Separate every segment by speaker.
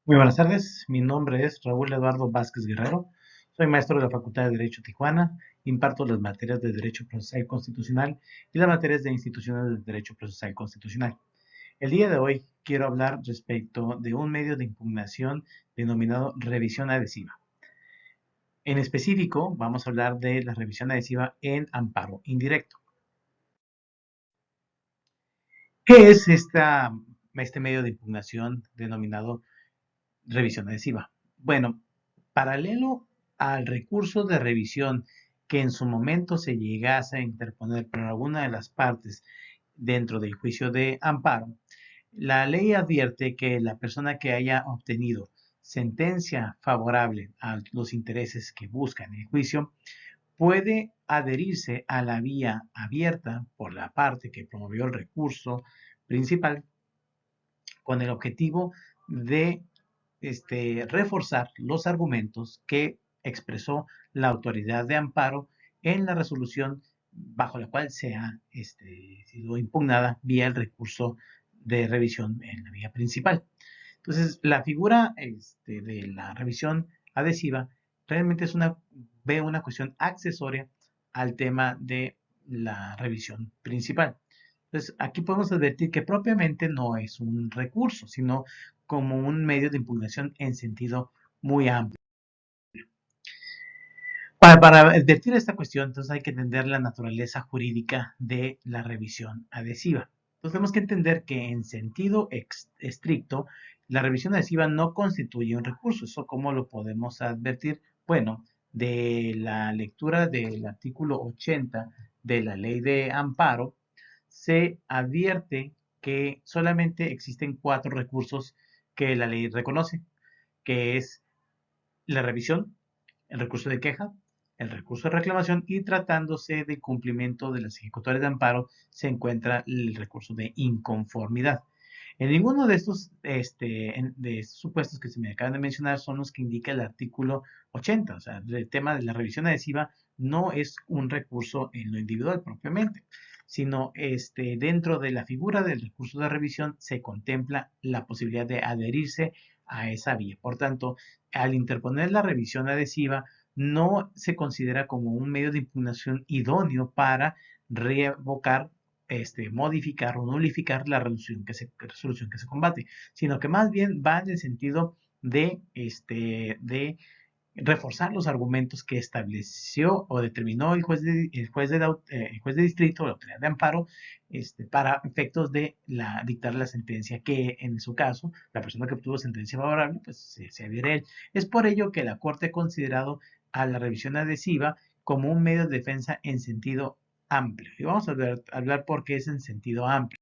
Speaker 1: Muy buenas tardes, mi nombre es Raúl Eduardo Vázquez Guerrero, soy maestro de la Facultad de Derecho Tijuana, imparto las materias de Derecho Procesal Constitucional y las materias de Instituciones de Derecho Procesal Constitucional. El día de hoy quiero hablar respecto de un medio de impugnación denominado revisión adhesiva. En específico, vamos a hablar de la revisión adhesiva en amparo indirecto. ¿Qué es este medio de impugnación denominado revisión adhesiva? Bueno, paralelo al recurso de revisión que en su momento se llegase a interponer por alguna de las partes dentro del juicio de amparo, la ley advierte que la persona que haya obtenido sentencia favorable a los intereses que busca en el juicio puede adherirse a la vía abierta por la parte que promovió el recurso principal con el objetivo de reforzar los argumentos que expresó la autoridad de amparo en la resolución bajo la cual se ha sido impugnada vía el recurso de revisión en la vía principal. Entonces, la figura de la revisión adhesiva realmente ve una cuestión accesoria al tema de la revisión principal. Entonces, aquí podemos advertir que propiamente no es un recurso, sino como un medio de impugnación en sentido muy amplio. Para advertir esta cuestión, entonces hay que entender la naturaleza jurídica de la revisión adhesiva. Entonces tenemos que entender que en sentido estricto, la revisión adhesiva no constituye un recurso. ¿Eso cómo lo podemos advertir? Bueno, de la lectura del artículo 80 de la ley de amparo, se advierte que solamente existen 4 recursos que la ley reconoce, que es la revisión, el recurso de queja, el recurso de reclamación y tratándose de cumplimiento de las ejecutorias de amparo se encuentra el recurso de inconformidad. En ninguno de estos supuestos que se me acaban de mencionar son los que indica el artículo 80. O sea, el tema de la revisión adhesiva no es un recurso en lo individual propiamente, sino dentro de la figura del recurso de revisión se contempla la posibilidad de adherirse a esa vía. Por tanto, al interponer la revisión adhesiva, no se considera como un medio de impugnación idóneo para revocar, modificar o nulificar la resolución que se combate, sino que más bien va en el sentido de reforzar los argumentos que estableció o determinó el juez de distrito o la autoridad de amparo para efectos de dictar la sentencia que en su caso la persona que obtuvo sentencia favorable pues se adhiere a él. Es por ello que la Corte ha considerado a la revisión adhesiva como un medio de defensa en sentido amplio. Y vamos a hablar por qué es en sentido amplio.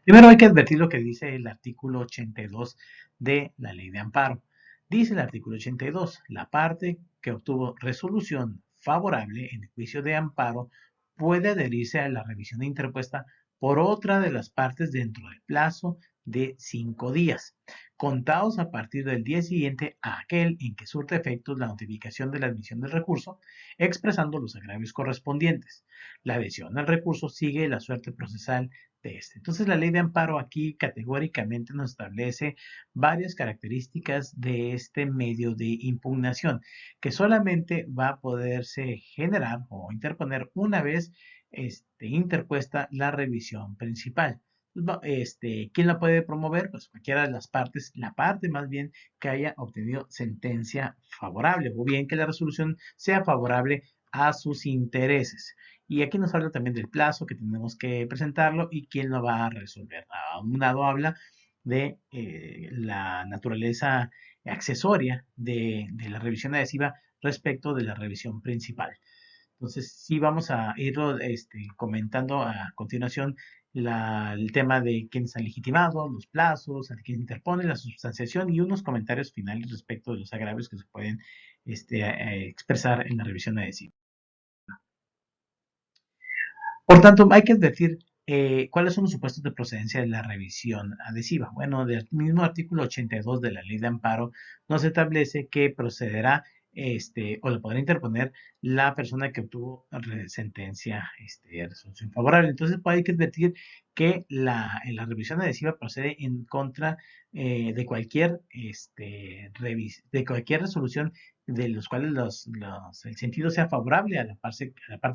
Speaker 1: Primero hay que advertir lo que dice el artículo 82 de la ley de amparo. Dice el artículo 82, la parte que obtuvo resolución favorable en el juicio de amparo puede adherirse a la revisión interpuesta por otra de las partes dentro del plazo de 5 días, contados a partir del día siguiente a aquel en que surte efectos la notificación de la admisión del recurso, expresando los agravios correspondientes. La adhesión al recurso sigue la suerte procesal de este. Entonces, la ley de amparo aquí categóricamente nos establece varias características de este medio de impugnación, que solamente va a poderse generar o interponer una vez interpuesta la revisión principal. ¿Quién la puede promover? Pues cualquiera de las partes, la parte más bien que haya obtenido sentencia favorable o bien que la resolución sea favorable a sus intereses. Y aquí nos habla también del plazo que tenemos que presentarlo y quién lo va a resolver. A un lado habla de la naturaleza accesoria de la revisión adhesiva respecto de la revisión principal. Entonces, sí vamos a irlo comentando a continuación el tema de quién está legitimado, los plazos, a quién interpone, la sustanciación y unos comentarios finales respecto de los agravios que se pueden expresar en la revisión adhesiva. Por tanto, hay que advertir cuáles son los supuestos de procedencia de la revisión adhesiva. Bueno, del mismo artículo 82 de la Ley de Amparo nos establece que procederá o lo podrá interponer la persona que obtuvo sentencia, resolución favorable. Entonces, hay que advertir que la revisión adhesiva procede en contra de cualquier, de cualquier resolución de los cuales el sentido sea favorable a la parte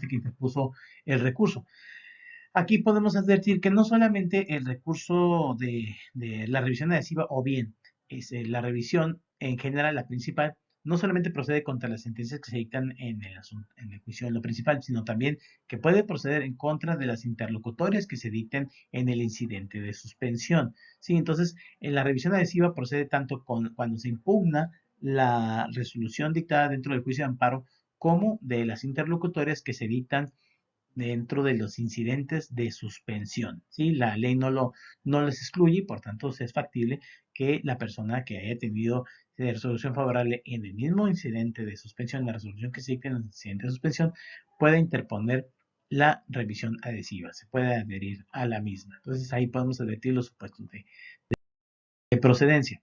Speaker 1: que interpuso el recurso. Aquí podemos advertir que no solamente el recurso de la revisión adhesiva o bien la revisión en general, la principal, no solamente procede contra las sentencias que se dictan en el juicio de lo principal, sino también que puede proceder en contra de las interlocutorias que se dicten en el incidente de suspensión. Sí, entonces, en la revisión adhesiva procede tanto cuando se impugna la resolución dictada dentro del juicio de amparo como de las interlocutorias que se dictan dentro de los incidentes de suspensión. ¿Sí? La ley no los excluye, por tanto es factible que la persona que haya tenido resolución favorable en el mismo incidente de suspensión, la resolución que se dicte en el incidente de suspensión, pueda interponer la revisión adhesiva, se puede adherir a la misma. Entonces ahí podemos advertir los supuestos de procedencia.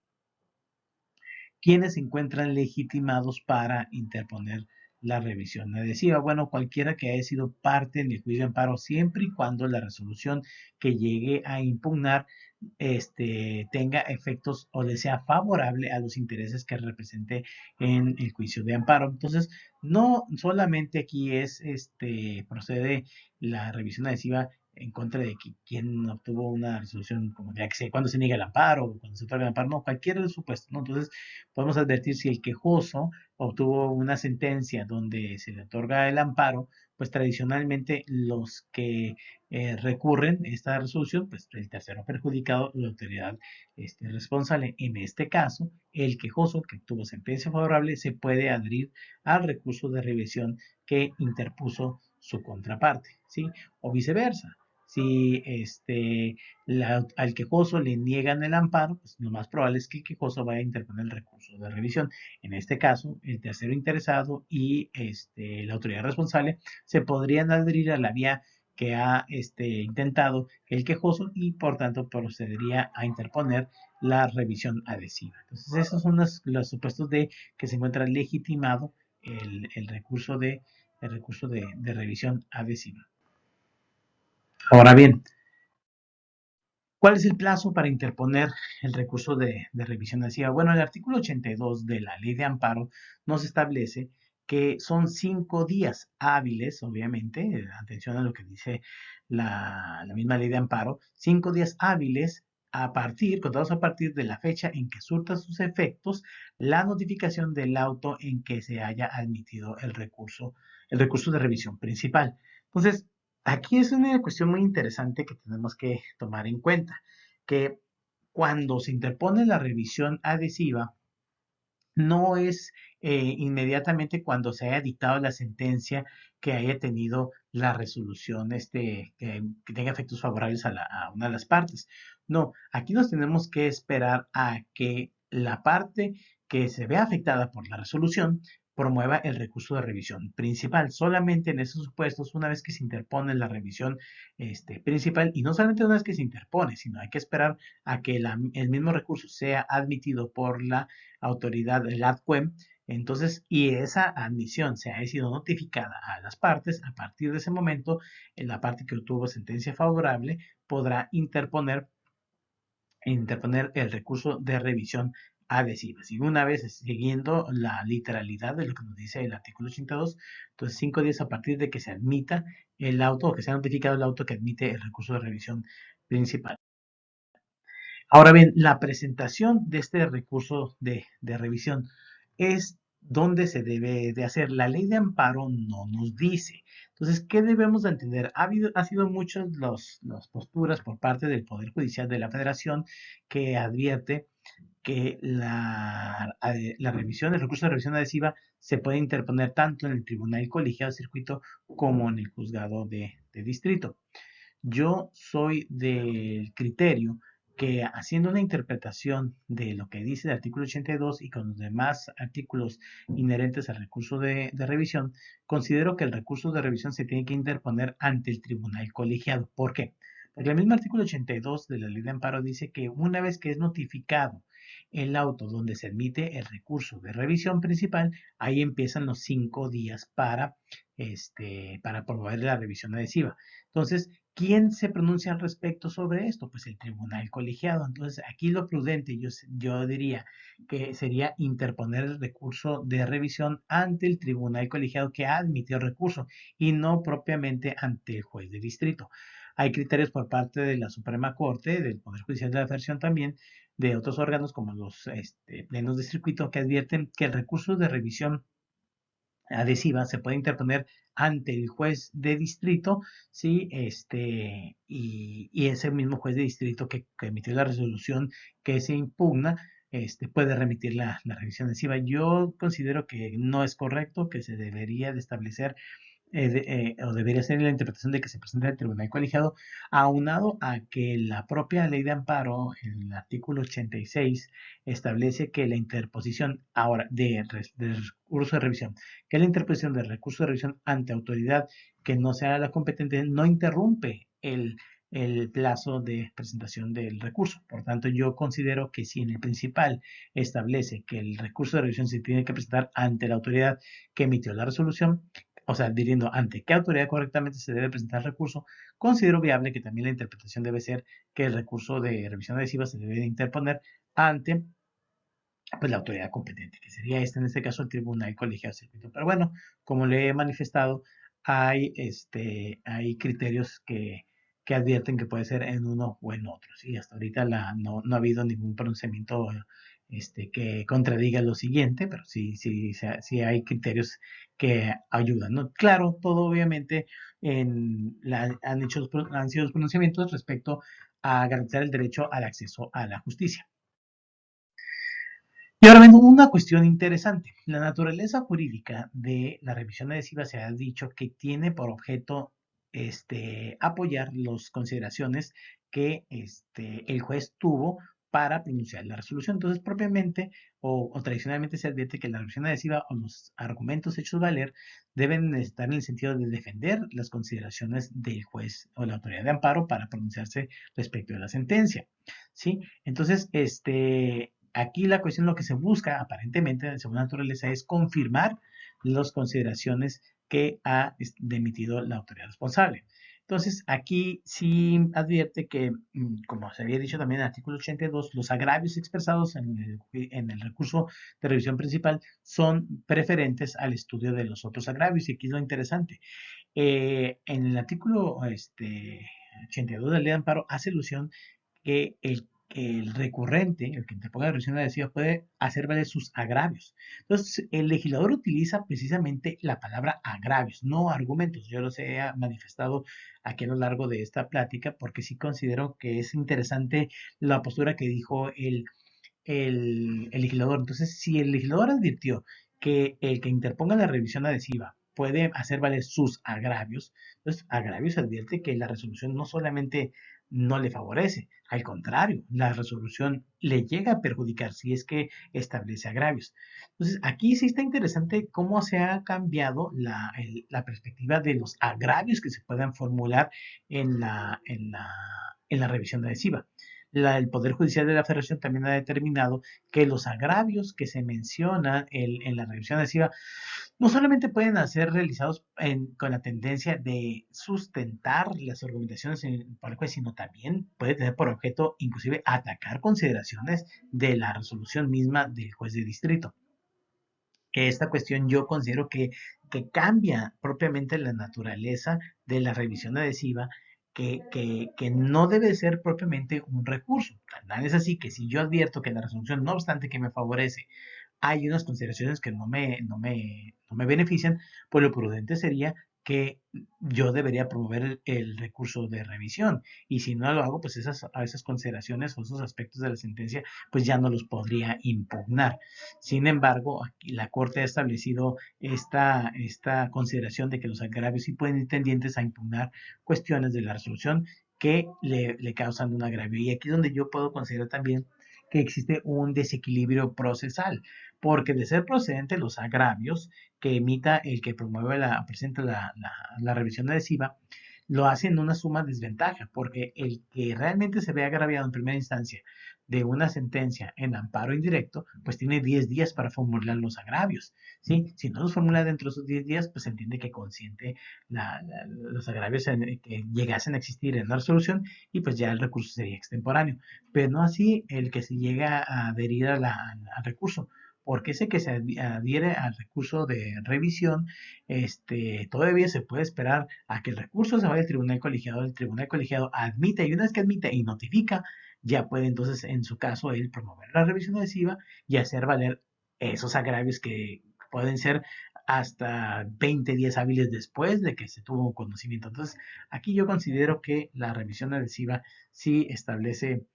Speaker 1: ¿Quiénes se encuentran legitimados para interponer la revisión adhesiva? Bueno, cualquiera que haya sido parte en el juicio de amparo, siempre y cuando la resolución que llegue a impugnar tenga efectos o le sea favorable a los intereses que represente en el juicio de amparo. Entonces, no solamente aquí procede la revisión adhesiva en contra de quien obtuvo una resolución, como ya que sé, cuando se niega el amparo o cuando se otorga el amparo, no, cualquiera de supuesto, ¿no? Entonces, podemos advertir si el quejoso obtuvo una sentencia donde se le otorga el amparo, pues tradicionalmente los que recurren esta resolución, pues el tercero perjudicado, la autoridad responsable, en este caso, el quejoso que obtuvo sentencia favorable se puede adherir al recurso de revisión que interpuso su contraparte, ¿sí? O viceversa. Si al quejoso le niegan el amparo, pues lo más probable es que el quejoso vaya a interponer el recurso de revisión. En este caso, el tercero interesado y la autoridad responsable se podrían adherir a la vía que ha intentado el quejoso y por tanto procedería a interponer la revisión adhesiva. Entonces, esos son los supuestos de que se encuentra legitimado el recurso de revisión adhesiva. Ahora bien, ¿cuál es el plazo para interponer el recurso de revisión adhesiva? Bueno, el artículo 82 de la Ley de Amparo nos establece que son 5 días hábiles, obviamente, atención a lo que dice la misma Ley de Amparo, 5 días hábiles contados a partir de la fecha en que surta sus efectos la notificación del auto en que se haya admitido el recurso de revisión principal. Entonces, aquí es una cuestión muy interesante que tenemos que tomar en cuenta, que cuando se interpone la revisión adhesiva, no es inmediatamente cuando se haya dictado la sentencia que haya tenido la resolución que tenga efectos favorables a una de las partes. No, aquí nos tenemos que esperar a que la parte que se vea afectada por la resolución promueva el recurso de revisión principal. Solamente en esos supuestos, una vez que se interpone la revisión principal, y no solamente una vez que se interpone, sino hay que esperar a que el mismo recurso sea admitido por la autoridad, el ADCUEM, entonces, y esa admisión se haya sido notificada a las partes, a partir de ese momento, en la parte que obtuvo sentencia favorable podrá interponer el recurso de revisión adhesiva. Y una vez siguiendo la literalidad de lo que nos dice el artículo 82, entonces 5 días a partir de que se admita el auto o que sea notificado el auto que admite el recurso de revisión principal. Ahora bien, la presentación de este recurso de revisión es donde se debe de hacer. La ley de amparo no nos dice. Entonces, ¿qué debemos de entender? Ha sido muchas las posturas por parte del Poder Judicial de la Federación que advierte que la revisión, el recurso de revisión adhesiva se puede interponer tanto en el Tribunal Colegiado de Circuito como en el Juzgado de Distrito. Yo soy del criterio que haciendo una interpretación de lo que dice el artículo 82 y con los demás artículos inherentes al recurso de revisión, considero que el recurso de revisión se tiene que interponer ante el tribunal colegiado. ¿Por qué? Porque el mismo artículo 82 de la ley de amparo dice que una vez que es notificado el auto donde se admite el recurso de revisión principal, ahí empiezan los 5 días para promover la revisión adhesiva. Entonces, ¿quién se pronuncia al respecto sobre esto? Pues el tribunal colegiado. Entonces, aquí lo prudente, yo diría que sería interponer el recurso de revisión ante el tribunal colegiado que ha admitido el recurso y no propiamente ante el juez de distrito. Hay criterios por parte de la Suprema Corte, del Poder Judicial de la Federación también, de otros órganos como los plenos de circuito, que advierten que el recurso de revisión adhesiva se puede interponer ante el juez de distrito, ¿sí? Y ese mismo juez de distrito que emitió la resolución que se impugna, puede remitir la revisión adhesiva. Yo considero que no es correcto, que se debería de establecer o debería ser la interpretación de que se presenta el tribunal colegiado, aunado a que la propia ley de amparo, en el artículo 86, establece que la interposición ahora de recurso de revisión, que la interposición de recurso de revisión ante autoridad que no sea la competente, no interrumpe el plazo de presentación del recurso. Por tanto, yo considero que si en el principal establece que el recurso de revisión se tiene que presentar ante la autoridad que emitió la resolución, o sea, diciendo ante qué autoridad correctamente se debe presentar el recurso, considero viable que también la interpretación debe ser que el recurso de revisión adhesiva se debe de interponer ante pues, la autoridad competente, que sería en este caso el tribunal colegiado de circuito. Pero bueno, como le he manifestado, hay criterios que advierten que puede ser en uno o en otro. ¿Sí? Hasta ahorita no ha habido ningún pronunciamiento que contradiga lo siguiente, pero sí hay criterios que ayudan, ¿no? Claro, todo obviamente han sido los pronunciamientos respecto a garantizar el derecho al acceso a la justicia. Y ahora viendo una cuestión interesante. La naturaleza jurídica de la revisión adhesiva se ha dicho que tiene por objeto apoyar las consideraciones que el juez tuvo para pronunciar la resolución. Entonces, propiamente o tradicionalmente se advierte que la revisión adhesiva o los argumentos hechos valer deben estar en el sentido de defender las consideraciones del juez o la autoridad de amparo para pronunciarse respecto de la sentencia. ¿Sí? Entonces, aquí la cuestión, lo que se busca aparentemente, según la naturaleza, es confirmar las consideraciones que ha emitido la autoridad responsable. Entonces, aquí sí advierte que, como se había dicho también en el artículo 82, los agravios expresados en el recurso de revisión principal son preferentes al estudio de los otros agravios. Y aquí es lo interesante. En el artículo 82 de la ley de amparo hace alusión que el recurrente, el que interponga la revisión adhesiva, puede hacer valer sus agravios. Entonces, el legislador utiliza precisamente la palabra agravios, no argumentos. Yo los he manifestado aquí a lo largo de esta plática porque sí considero que es interesante la postura que dijo el legislador. Entonces, si el legislador advirtió que el que interponga la revisión adhesiva puede hacer valer sus agravios, entonces agravios advierte que la resolución no solamente no le favorece, al contrario, la resolución le llega a perjudicar si es que establece agravios. Entonces, aquí sí está interesante cómo se ha cambiado la perspectiva de los agravios que se puedan formular en la revisión adhesiva. El Poder Judicial de la Federación también ha determinado que los agravios que se mencionan en la revisión adhesiva no solamente pueden ser realizados con la tendencia de sustentar las argumentaciones por el juez, sino también puede tener por objeto inclusive atacar consideraciones de la resolución misma del juez de distrito. Esta cuestión yo considero que cambia propiamente la naturaleza de la revisión adhesiva, que no debe ser propiamente un recurso. Tan es así que si yo advierto que la resolución, no obstante que me favorece, hay unas consideraciones que no me benefician, pues lo prudente sería que yo debería promover el recurso de revisión. Y si no lo hago, pues esas consideraciones o esos aspectos de la sentencia, pues ya no los podría impugnar. Sin embargo, aquí la Corte ha establecido esta consideración de que los agravios sí pueden ir tendientes a impugnar cuestiones de la resolución que le causan un agravio. Y aquí es donde yo puedo considerar también que existe un desequilibrio procesal, porque de ser procedente los agravios que emita el que presenta la revisión adhesiva, lo hace en una suma desventaja, porque el que realmente se ve agraviado en primera instancia de una sentencia en amparo indirecto, pues tiene 10 días para formular los agravios, ¿sí? Si no los formula dentro de esos 10 días, pues se entiende que consiente los agravios que llegasen a existir en la resolución y pues ya el recurso sería extemporáneo, pero no así el que se llega a adherir al recurso, porque ese que se adhiere al recurso de revisión, todavía se puede esperar a que el recurso se vaya al tribunal colegiado, el tribunal colegiado admite y una vez que admite y notifica, ya puede entonces en su caso él promover la revisión adhesiva y hacer valer esos agravios que pueden ser hasta 20 días hábiles después de que se tuvo conocimiento. Entonces, aquí yo considero que la revisión adhesiva sí establece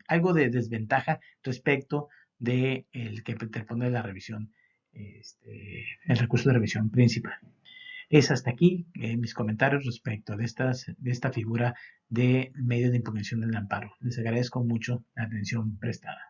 Speaker 1: algo de desventaja respecto de el que interpone la revisión, el recurso de revisión principal. Es hasta aquí mis comentarios respecto de esta figura de medio de impugnación del amparo. Les agradezco mucho la atención prestada.